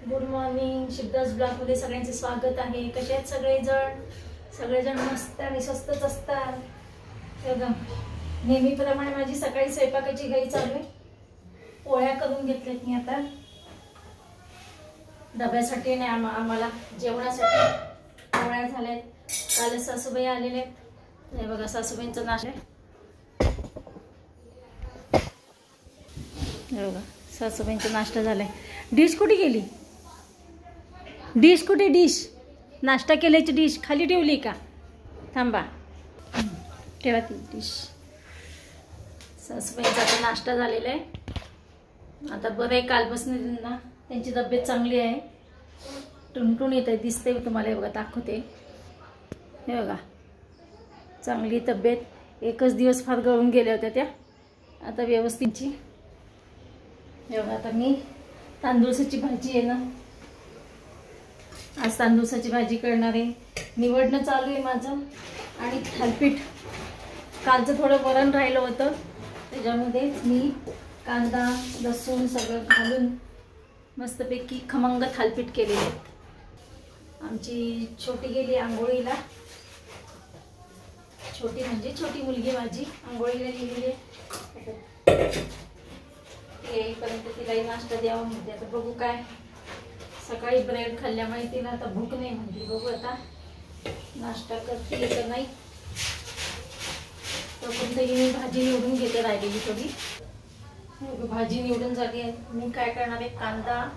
Good morning. Shivdas ब्लॉगमध्ये सगळ्यांचे स्वागत आहे. कसे आहेत सगळेजण मस्त आणि स्वस्तच असतात. नेहमीप्रमाणे माझी सकाळी स्वयंपाकाची घाई चालू आहे. पोळ्या करून घेतल्यात मी आता डब्यासाठी आणि आम्हाला जेवणासाठी पोळ्या झाल्यात. काल सासूबाई आलेले आहेत. हे बघा सासूबाईंचा नाश्ता आहे. हे बघा सासूबाईंचा नाश्ता झालाय. डिश कुठे गेली? डिश कुठे? डिश नाश्ता केल्याची डिश खाली ठेवली का? थांबा ठेवा ती डिश. सासूबाईंचा आता नाश्ता झालेला आहे. आता बरं आहे. कालपासून त्यांना त्यांची तब्येत चांगली आहे. टुणटुण येत आहे, दिसते तुम्हाला. हे बघा दाखवते. हे बघा चांगली तब्येत. एकच दिवस फार गळून गेल्या होत्या त्या, आता व्यवस्थितची. हे बघा आता मी तांदूळसाची भाजी आहे ना, आज तांदूळसाची भाजी करणार आहे. निवडणं चालू आहे माझं. आणि थालपीठ कालचं थोडं वरण राहिलं होतं, त्याच्यामध्ये मी कांदा लसूण सगळं घालून मस्तपैकी खमंग थालपीठ केलेले आहे. आमची छोटी गेली आंघोळीला. छोटी म्हणजे छोटी मुलगी माझी आंघोळीला गेलेली आहे. येईपर्यंत तिलाही नाश्ता द्यावा म्हणते. आता बघू काय, सकाळी ब्रेड खाल्ल्यामुळे तिला आता भूक नाही म्हणते. बघू आता नाश्ता करते का नाही. तोपर्यंत मी भाजी निवडून घेते राहिलेली थोडी. भाजी निवडून झाली आहे. मी काय करणार आहे, कांदा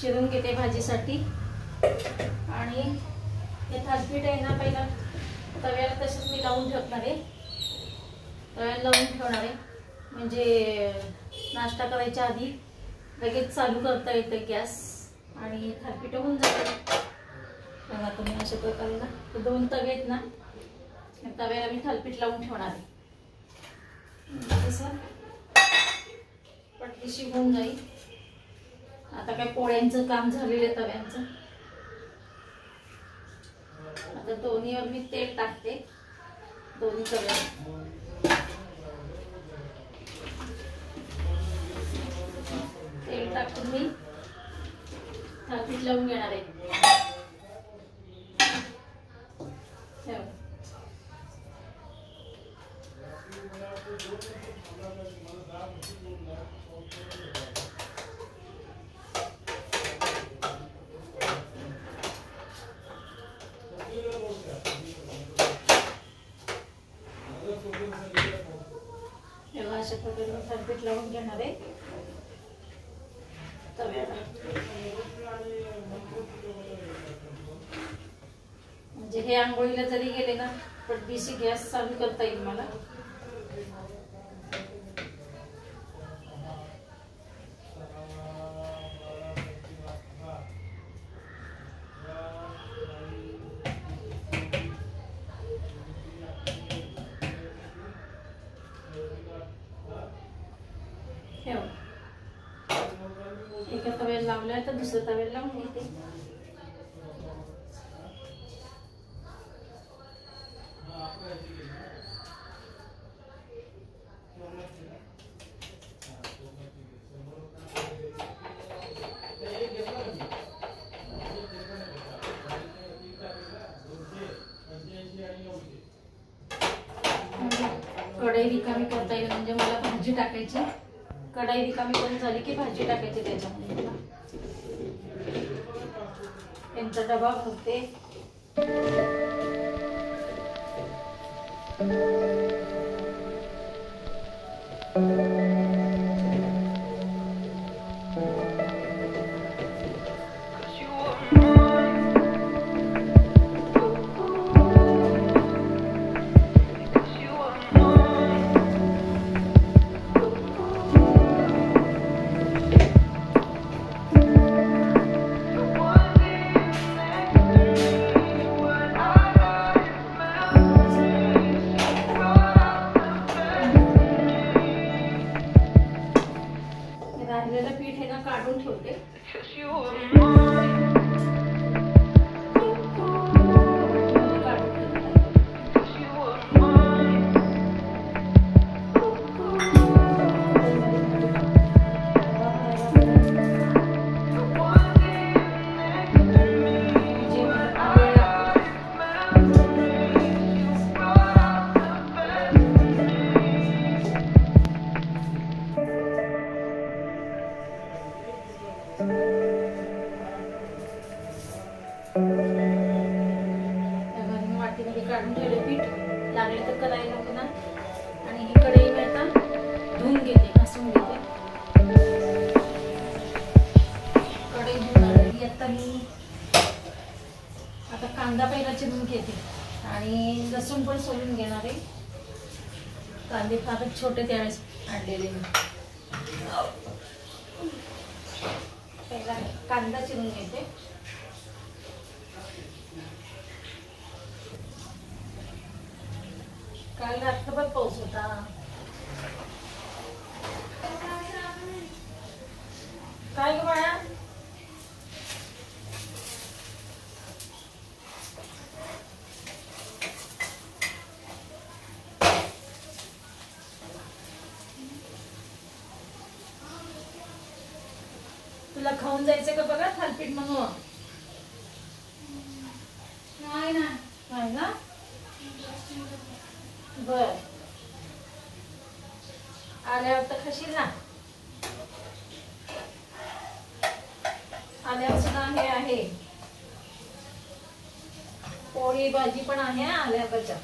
चिरून घेते भाजीसाठी. आणि हे थालपीठ आहे ना, पहिला तव्याला तसंच मी लावून ठेवणार आहे. तव्याला लावून ठेवणार आहे म्हणजे नाश्ता करायच्या आधी लगेच चालू करता येतं गॅस आणि थालपीठ होऊन जातं. बघा तुम्ही अशा प्रकारे ना, तर 2 तवे आहेत ना, तव्याला मी थालपीठ लावून ठेवणार आहे. तसं पटकन होऊन जाईल. आता काय पोळ्यांचं काम झालेलं आहे तव्यांचं. आता दोन्हीवर मी तेल टाकते, दोन्ही तव्यावर. तेल टाकून मी थालपीठ लावून घेणार आहे. अशा प्रकारे थालपीठ लावून घेणार आहे तव्याला. म्हणजे हे आंघोळीला जरी गेले ना, पटदिशी गॅस चालू करता येईल मला. एका तव्याला लावलं आहे तर दुसऱ्या तव्याला लावून घेते. कढई रिकामी करता येईल म्हणजे मला भाजी टाकायची. कढई रिकामी करून झाली की भाजी टाकायची त्याच्यामध्ये. त्यांचा डबा भरते. त्यासाठी आता मी कांदा पहिला चिरून घेते आणि लसूण पण सोलून घेणार आहे. कांदे फारच छोटे त्यावेळेस आणलेले मी. पहिला कांदा चिरून घेते. काल रात्रभर पाऊस होता. काय ग बाळा? तुला खाऊन जायचं का बघा थालपीठ म्हणून? नाही ना. नाही ना? बर, आल्यावर तर खाशील ना. आल्यावर सुद्धा हे आहे, पोळी भाजी पण आहे आल्यावरच्या.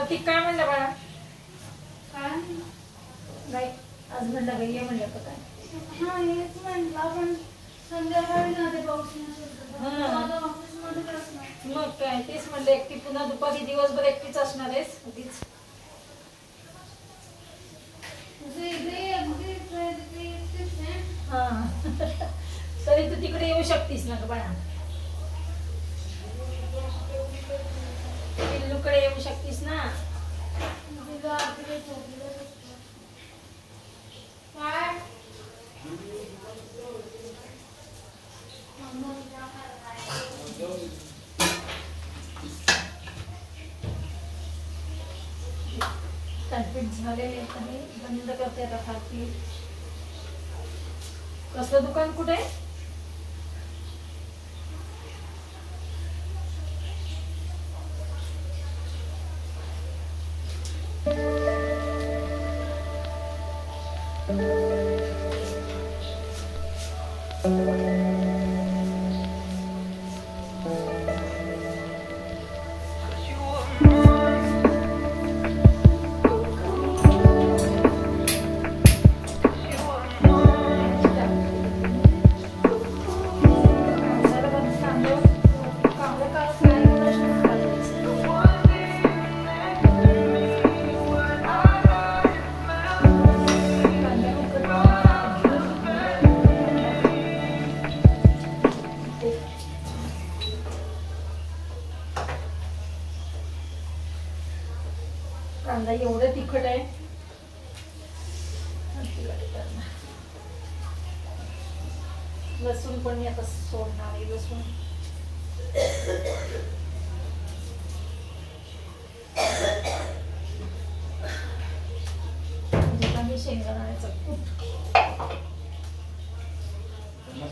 ती काय म्हणलं बाळा? काय नाही, आज म्हणलं बाई ये म्हणलं का काय? हा हेच म्हटलं, पण संध्याकाळी ना ते पाऊस मग काय तेच म्हणलं. एकटी पुन्हा दुपारी दिवसभर एकटीच असणार आहेस तीच. हा तरी तू तिकडे येऊ शकतीस ना ग बाळा, पिल्लूकडे येऊ शकतीस ना. काय थालपीठ झालेले आहे. बंद करते आता थालपीठ. कसलं दुकान कुठे? कांदा एवढं तिखट आहे. लसूण पण मी आता सोडणार आहे. लसूण शेंगदाण्याचं कूट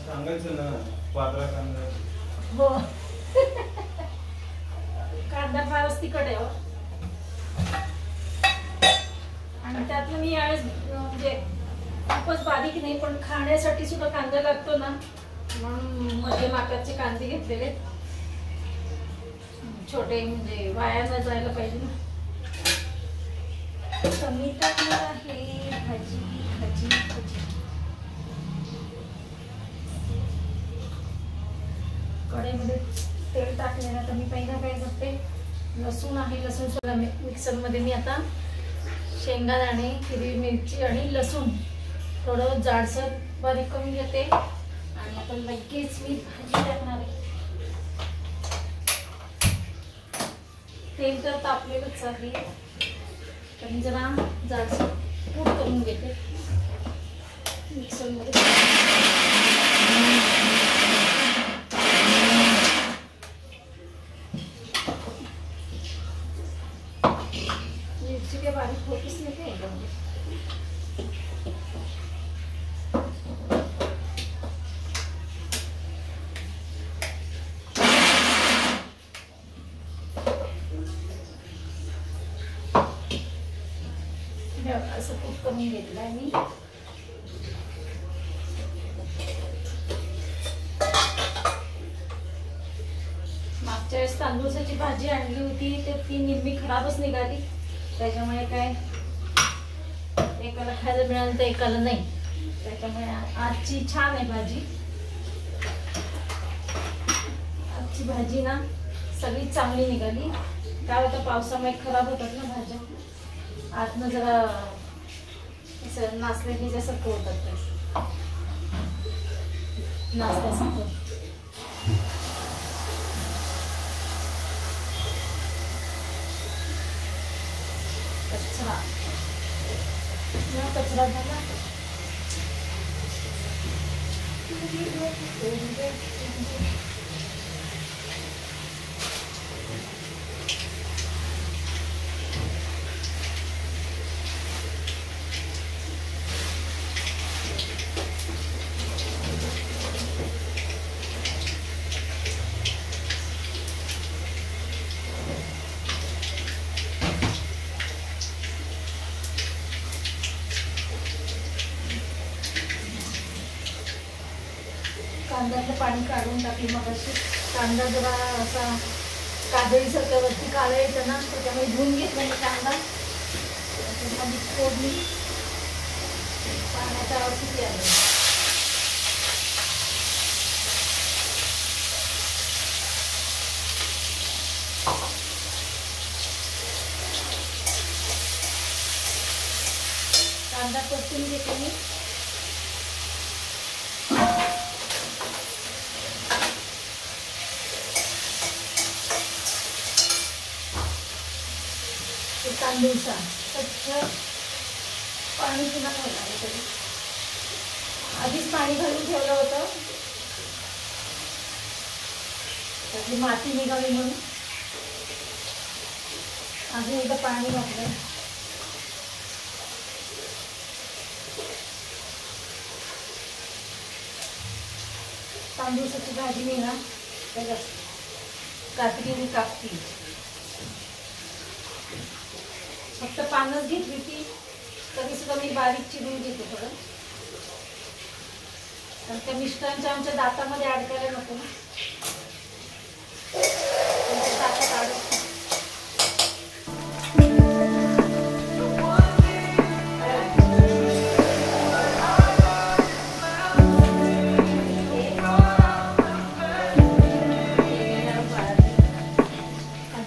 सांगायचं ना, पात्रा कांदा. हो कांदा फारच तिखट आहे आणि त्यातलं मी यावेळेस म्हणजे खूपच बारीक नाही, पण खाण्यासाठी सुद्धा कांदा लागतो ना, म्हणून मध्यम आकारचे कांदे घेतलेले. छोटे म्हणजे वाया न जायला पाहिजे ना. कमी टाकणार आहे भाजी भाजी भाजी. कढईमध्ये तेल टाकलेलं. तर मी पहिला काय करते, लसूण आहे, लसूण सुद्धा मिक्सरमध्ये मी आता शेंगदाणे, हिरवी मिरची आणि लसूण थोडं जाडसर बारीक करून घेते आणि आपण लगेच मी भाजी टाकणार आहे. तेल तर तापलेलंच आहे, तर मी जरा जाडसर कूट करून घेते मिक्सरमध्ये. मिरची काय बारीक होतीच नाही ते एकदम. असं कूट करून घेतलं आहे मी. मागच्या वेळेस तांदूळाची भाजी आणली होती, तर ती निम्मी खराबच निघाली. त्याच्यामुळे काय एकाला खायला मिळालं तर एकाला नाही. त्याच्यामुळे आजची छान आहे भाजी. आजची भाजी ना सगळी चांगली निघाली. काय होतं पावसामुळे खराब होतात ना भाज्या, आतनं जरा असं नाचल्यासारखं होतात ते नाचल्यासारखं. कचरा झाला. कांद्याचं पाणी काढून टाकली मग अशी. कांदा जरा असा काजळीसारखं वरती काळं येतं ना, त्याच्यामुळे धुवून घेतला मी कांदा. त्याच्यामध्ये फोडणी पाण्याचा आवाज किती आला. कांदा परतून घेते मी. तांदूळचा स्वच्छ पाणी पुन्हा घालणार आहे. तरी आधीच पाणी घालून ठेवलं होतं, त्याची माती निघाली म्हणून अजून एकदा पाणी घातलं. तांदूळाची भाजी मी ना त्याच्यात कातडीने कापती. फक्त पानच घेतली ती, तरी सुद्धा मी बारीक चिरून घेते थोडं, कारण त्या मिस्टरांच्या आमच्या दातामध्ये अडकायला नको ना. त्यांच्या दातात अडकतो.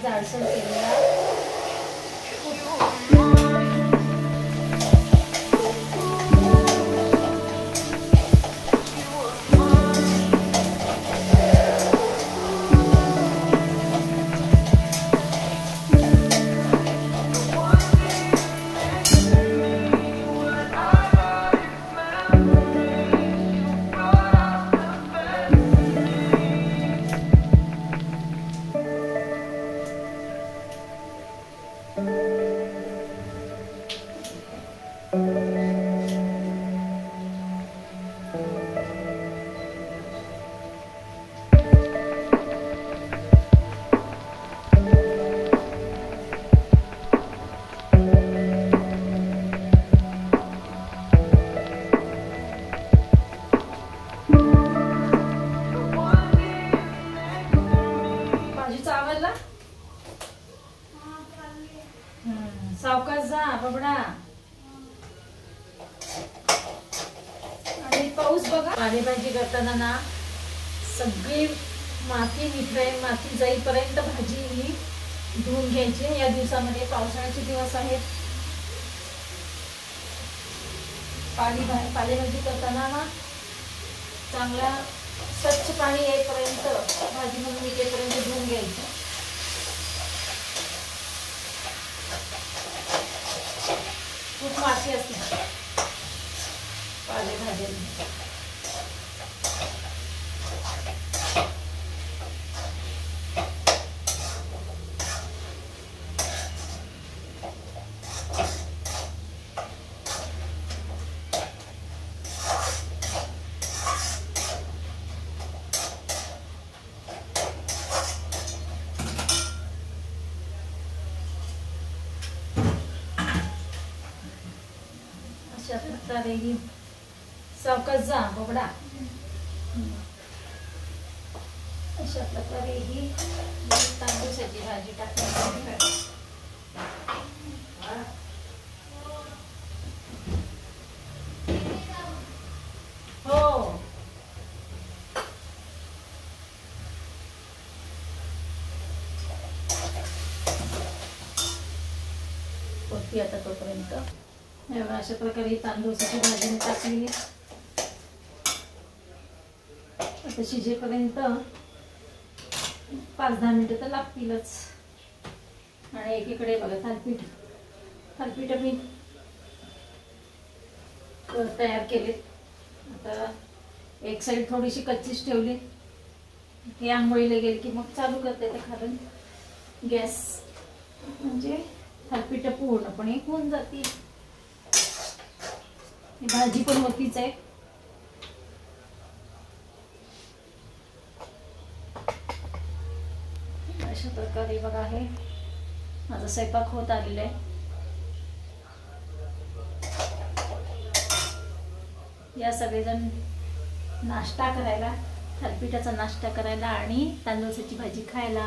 जाडसर केलेला सावकाश जा बाबडा. आणि पाऊस बघा, पालेभाजी करताना ना सगळी माती निथळेल, माती जाईपर्यंत भाजी ही धुवून घ्यायची. या दिवसामध्ये पावसाळ्याचे दिवस आहेत. पालेभाजी करताना ना चांगला स्वच्छ पाणी येईपर्यंत भाजी म्हणून निघेपर्यंत धुवून घ्यायचं. खूप माती असते पालेभाज्यांनी. अशा प्रकारे ही सावकाश जा बाबडा. अशा प्रकारे ही तांदूळाची भाजी टाकली. परतूया आता तोपर्यंत. हे बघा, अशा प्रकारे ही तांदूळची भाजी मी टाकली. आता शिजेपर्यंत 5-10 मिनिटं तर लागतीलच. आणि एकीकडे बघा थालपीठ मी तयार केले. आता एक साईड थोडीशी कच्चीच ठेवली. हे आंघोळीला गेली की मग चालू करते ते खालून गॅस, म्हणजे थालपीठ पूर्णपणे होऊन जातील. ही भाजी पण होतीच आहे. अशा प्रकारे बघा, आहे माझा स्वयंपाक होत आलेला आहे. या सगळेजण नाश्ता करायला, थालपीठाचा नाश्ता करायला आणि तांदूळची भाजी खायला.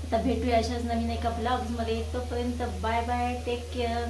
आता भेटूया अशाच नवीन एका ब्लॉग्समध्ये. तोपर्यंत बाय बाय, टेक केअर.